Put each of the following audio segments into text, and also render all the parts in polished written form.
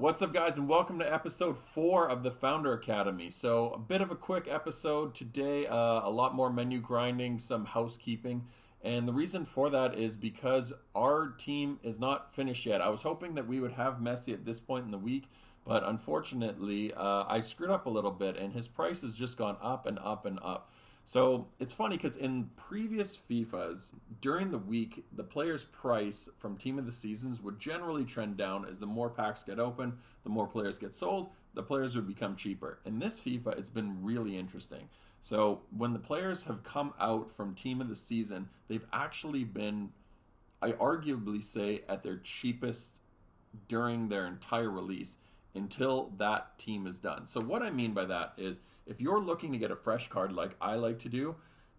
What's up, guys, and welcome to episode 4 of the Founder Academy. So, a bit of a quick episode today, a lot more menu grinding, some housekeeping, and the reason for that is because our team is not finished yet. I was hoping that we would have Messi at this point in the week, but unfortunately, I screwed up a little bit, and his price has just gone up and up and up. So it's funny because in previous FIFAs, during the week, the player's price from Team of the Seasons would generally trend down as the more packs get open, the more players get sold, the players would become cheaper. In this FIFA, it's been really interesting. So when the players have come out from Team of the Season, they've actually been, I arguably say, at their cheapest during their entire release until that team is done. So what I mean by that is if you're looking to get a fresh card like I like to do,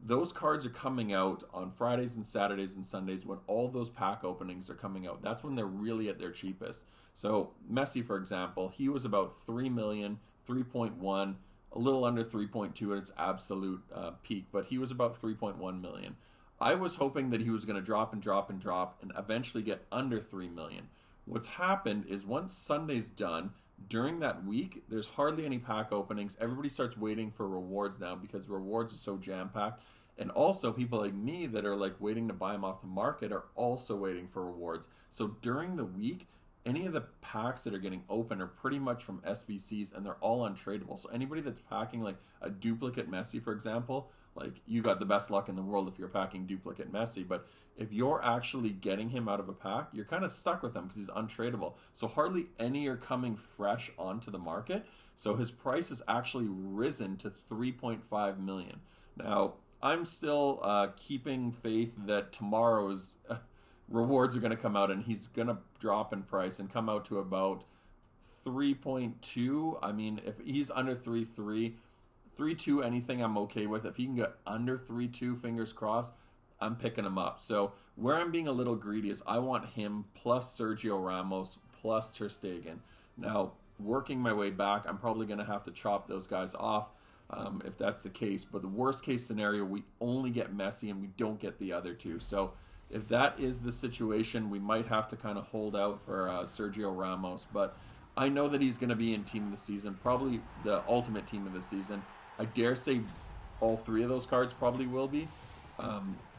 those cards are coming out on Fridays and Saturdays and Sundays when all those pack openings are coming out. That's when they're really at their cheapest. So Messi, for example, he was about 3 million, 3.1, a little under 3.2 at its absolute peak, but he was about 3.1 million. I was hoping that he was going to drop and drop and drop and eventually get under 3 million. What's happened is once Sunday's done, during that week, there's hardly any pack openings. Everybody starts waiting for rewards now because rewards are so jam-packed. And also, people like me that are like waiting to buy them off the market are also waiting for rewards. So during the week, any of the packs that are getting open are pretty much from SBCs and they're all untradeable. So anybody that's packing like a duplicate Messi, for example, like you got the best luck in the world if you're packing duplicate Messi. But if you're actually getting him out of a pack, you're kind of stuck with him because he's untradeable. So hardly any are coming fresh onto the market. So his price has actually risen to 3.5 million. Now, I'm still keeping faith that tomorrow's rewards are going to come out and he's going to drop in price and come out to about 3.2. I mean, if he's under 3.3, 3.2 anything I'm okay with. If he can get under 3.2, fingers crossed, I'm picking him up. So where I'm being a little greedy is I want him plus Sergio Ramos plus Ter Stegen. Now, working my way back, I'm probably going to have to chop those guys off if that's the case. But the worst case scenario, we only get Messi and we don't get the other two. So if that is the situation, we might have to kind of hold out for Sergio Ramos. But I know that he's going to be in Team of the Season, probably the ultimate Team of the Season. I dare say all three of those cards probably will be.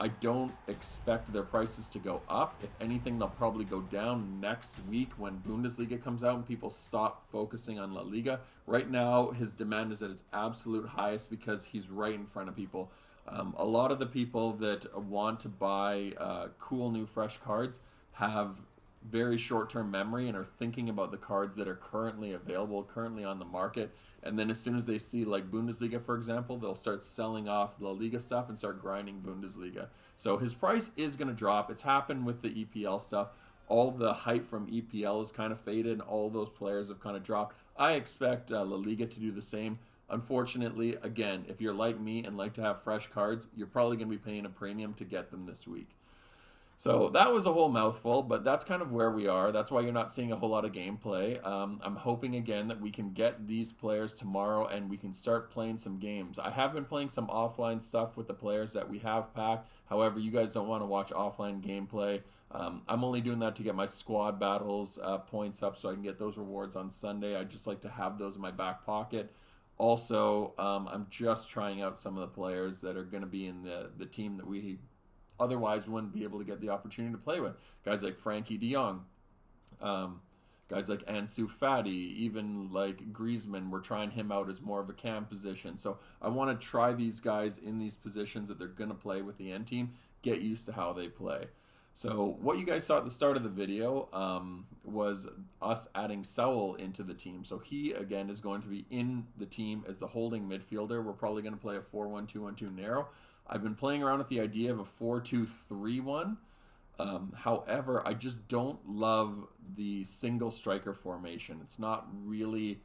I don't expect their prices to go up. If anything, they'll probably go down next week when Bundesliga comes out and people stop focusing on La Liga. Right now, his demand is at its absolute highest because he's right in front of people. A lot of the people that want to buy cool new fresh cards have very short-term memory and are thinking about the cards that are currently available, currently on the market. And then as soon as they see like Bundesliga, for example, they'll start selling off La Liga stuff and start grinding Bundesliga. So his price is going to drop. It's happened with the EPL stuff. All the hype from EPL has kind of faded and all those players have kind of dropped. I expect La Liga to do the same. Unfortunately, again, if you're like me and like to have fresh cards, you're probably going to be paying a premium to get them this week. So that was a whole mouthful, but that's kind of where we are. That's why you're not seeing a whole lot of gameplay. I'm hoping, again, that we can get these players tomorrow and we can start playing some games. I have been playing some offline stuff with the players that we have packed. However, you guys don't want to watch offline gameplay. I'm only doing that to get my squad battles points up so I can get those rewards on Sunday. I just like to have those in my back pocket. Also, I'm just trying out some of the players that are going to be in the team that we otherwise wouldn't be able to get the opportunity to play with. Guys like Frankie de Jong, guys like Ansu Fati, even like Griezmann, we're trying him out as more of a cam position. So I want to try these guys in these positions that they're going to play with the end team, get used to how they play. So what you guys saw at the start of the video was us adding Saul into the team. So he, again, is going to be in the team as the holding midfielder. We're probably going to play a 4-1-2-1-2 narrow. I've been playing around with the idea of a 4-2-3-1. However, I just don't love the single striker formation. It's not really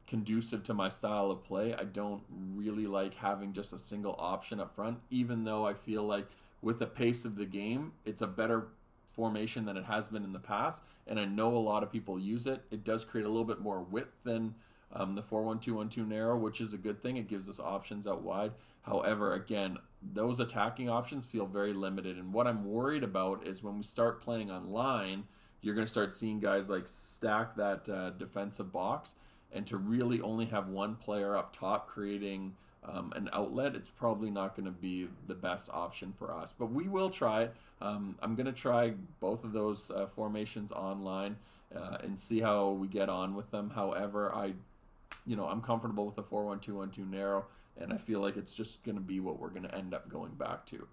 conducive to my style of play. I don't really like having just a single option up front, even though I feel like with the pace of the game, it's a better formation than it has been in the past. And I know a lot of people use it. It does create a little bit more width than the 4-1-2-1-2 narrow, which is a good thing. It gives us options out wide. However, again, those attacking options feel very limited. And what I'm worried about is when we start playing online, you're going to start seeing guys like stack that defensive box, and to really only have one player up top creating an outlet, it's probably not going to be the best option for us. But we will try it. I'm going to try both of those formations online and see how we get on with them. However, I'm comfortable with the 4-1-2-1-2 narrow, and I feel like it's just going to be what we're going to end up going back to.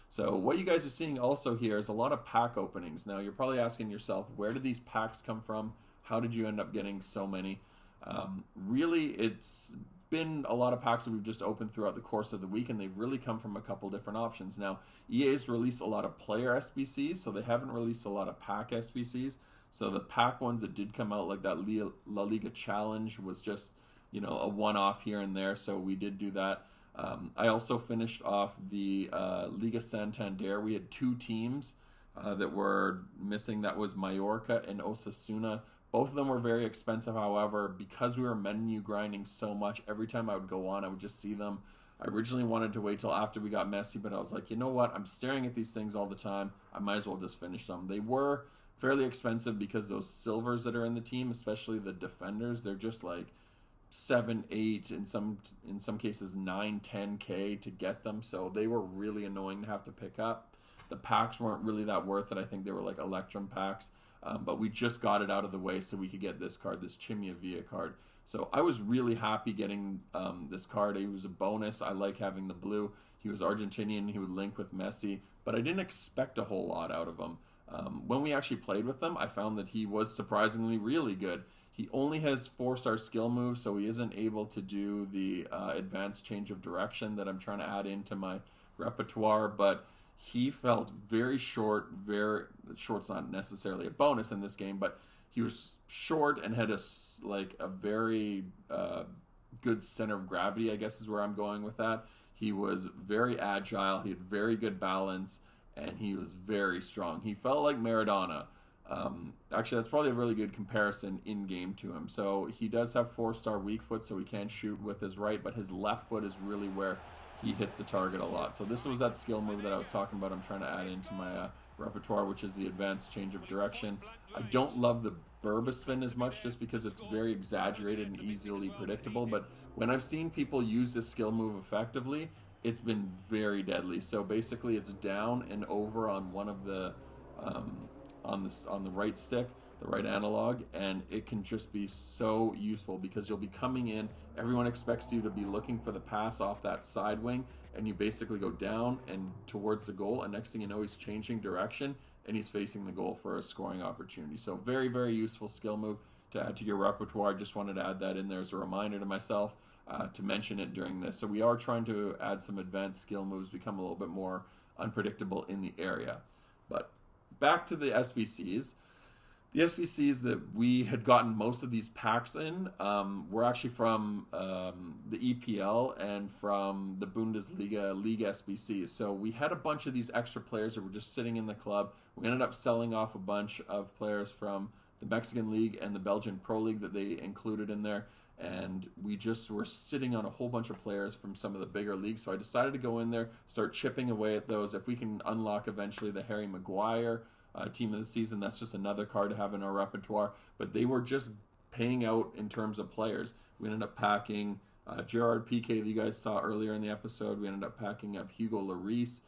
So what you guys are seeing also here is a lot of pack openings. Now, you're probably asking yourself, where did these packs come from? How did you end up getting so many? Really, it's been a lot of packs that we've just opened throughout the course of the week, and they've really come from a couple different options. Now, EA's released a lot of player SBCs, so they haven't released a lot of pack SBCs. So the pack ones that did come out, like that La Liga Challenge, was just, a one-off here and there, so we did do that. I also finished off the Liga Santander. We had 2 teams that were missing. That was Mallorca and Osasuna. Both of them were very expensive, however, because we were menu grinding so much, every time I would go on, I would just see them. I originally wanted to wait till after we got Messi, but I was like, you know what? I'm staring at these things all the time. I might as well just finish them. They were fairly expensive because those silvers that are in the team, especially the defenders, they're just like 7, 8, in some cases 9, 10K to get them. So they were really annoying to have to pick up. The packs weren't really that worth it. I think they were like Electrum packs. But we just got it out of the way so we could get this card, this Chimia Villa card. So I was really happy getting this card. It was a bonus. I like having the blue. He was Argentinian. He would link with Messi. But I didn't expect a whole lot out of him. When we actually played with him, I found that he was surprisingly really good. He only has 4-star skill moves, so he isn't able to do the advanced change of direction that I'm trying to add into my repertoire. But he felt very short. Short's not necessarily a bonus in this game, but he was short and had a very good center of gravity, I guess is where I'm going with that. He was very agile. He had very good balance, and he was very strong. He felt like Maradona. Actually, that's probably a really good comparison in game to him. So he does have 4-star weak foot, so he can shoot with his right, but his left foot is really where he hits the target a lot. So this was that skill move that I was talking about. I'm trying to add into my repertoire, which is the advanced change of direction. I don't love the Burba spin as much just because it's very exaggerated and easily predictable. But when I've seen people use this skill move effectively, it's been very deadly. So basically, it's down and over on one of the on the right stick, the right analog, and it can just be so useful because you'll be coming in, everyone expects you to be looking for the pass off that side wing, and you basically go down and towards the goal, and next thing you know, he's changing direction and he's facing the goal for a scoring opportunity. So very, very useful skill move to add to your repertoire. I just wanted to add that in there as a reminder to myself to mention it during this. So we are trying to add some advanced skill moves, become a little bit more unpredictable in the area. But back to the SBCs. The SBCs that we had gotten most of these packs in were actually from the EPL and from the Bundesliga League SBCs. So we had a bunch of these extra players that were just sitting in the club. We ended up selling off a bunch of players from the Mexican League and the Belgian Pro League that they included in there. And we just were sitting on a whole bunch of players from some of the bigger leagues. So I decided to go in there, start chipping away at those. If we can unlock eventually the Harry Maguire team of the season, that's just another card to have in our repertoire. But they were just paying out in terms of players. We ended up packing Gerard Piqué that you guys saw earlier in the episode. We ended up packing up Hugo Lloris.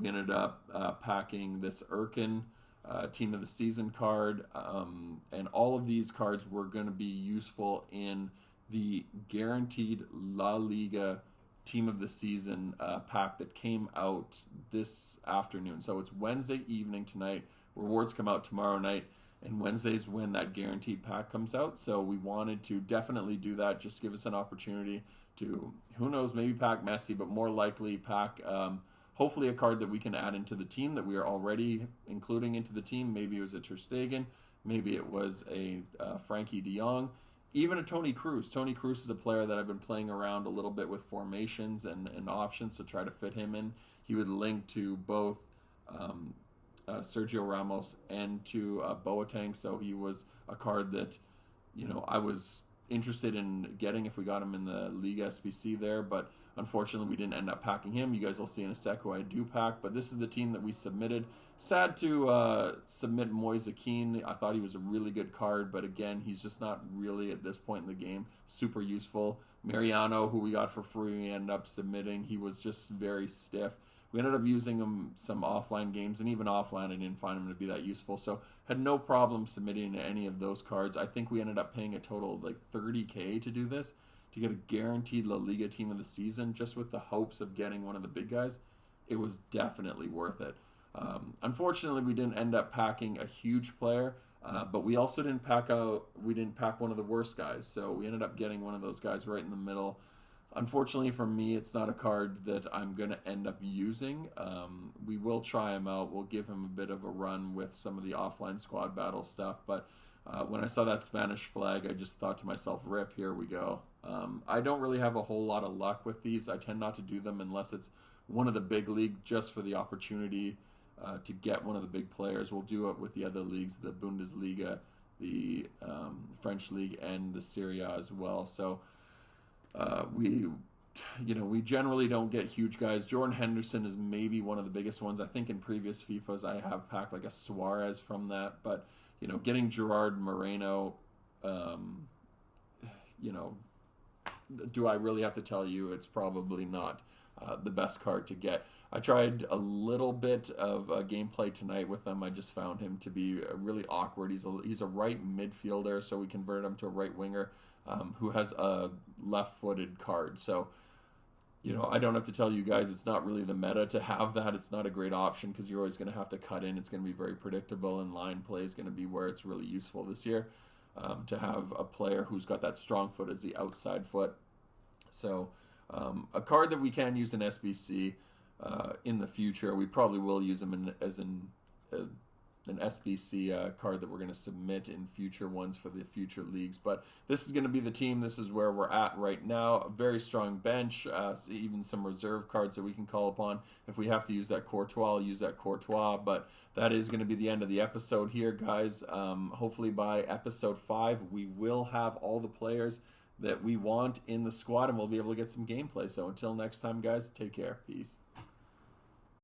We ended up packing this Erkin team of the season card. And all of these cards were going to be useful in the guaranteed La Liga team of the season pack that came out this afternoon. So it's Wednesday evening tonight. Rewards come out tomorrow night, and Wednesday's when that guaranteed pack comes out. So we wanted to definitely do that. Just give us an opportunity to, who knows, maybe pack Messi, but more likely pack hopefully a card that we can add into the team that we are already including into the team. Maybe it was a Ter Stegen, maybe it was a Frankie de Jong, even a Toni Kroos. Toni Kroos is a player that I've been playing around a little bit with formations and options to try to fit him in. He would link to both Sergio Ramos and to Boateng, so he was a card that, I was interested in getting if we got him in the Liga SBC there, but unfortunately we didn't end up packing him. You guys will see in a sec who I do pack, but this is the team that we submitted. Sad to submit Moise Keane. I thought he was a really good card, but again, he's just not really at this point in the game super useful. Mariano, who we got for free, we ended up submitting. He was just very stiff. We ended up using him some offline games, and even offline I didn't find him to be that useful, so had no problem submitting any of those cards. I think we ended up paying a total of like $30K to do this, to get a guaranteed La Liga team of the season, just with the hopes of getting one of the big guys. It was definitely worth it. Unfortunately, we didn't end up packing a huge player, but we also didn't pack one of the worst guys, so we ended up getting one of those guys right in the middle. Unfortunately for me, it's not a card that I'm going to end up using. We will try him out. We'll give him a bit of a run with some of the offline squad battle stuff. But when I saw that Spanish flag, I just thought to myself, rip, here we go. I don't really have a whole lot of luck with these. I tend not to do them unless it's one of the big league, just for the opportunity to get one of the big players. We'll do it with the other leagues, the Bundesliga, the French league, and the Serie A as well. So we generally don't get huge guys. Jordan Henderson is maybe one of the biggest ones. I think in previous FIFAs I have packed like a Suarez from that, but getting Gerard Moreno, do I really have to tell you it's probably not the best card to get. I tried a little bit of gameplay tonight with him. I just found him to be really awkward. He's a right midfielder, so we converted him to a right winger who has a left-footed card. So, I don't have to tell you guys it's not really the meta to have that. It's not a great option because you're always going to have to cut in. It's going to be very predictable, and line play is going to be where it's really useful this year to have a player who's got that strong foot as the outside foot. So a card that we can use in SBC in the future. We probably will use him as an SBC card that we're going to submit in future ones for the future leagues. But this is going to be the team. This is where we're at right now. A very strong bench, even some reserve cards that we can call upon. If we have to use that Courtois, I'll use that Courtois. But that is going to be the end of the episode here, guys. Hopefully by episode 5, we will have all the players that we want in the squad, and we'll be able to get some gameplay. So until next time, guys, take care. Peace.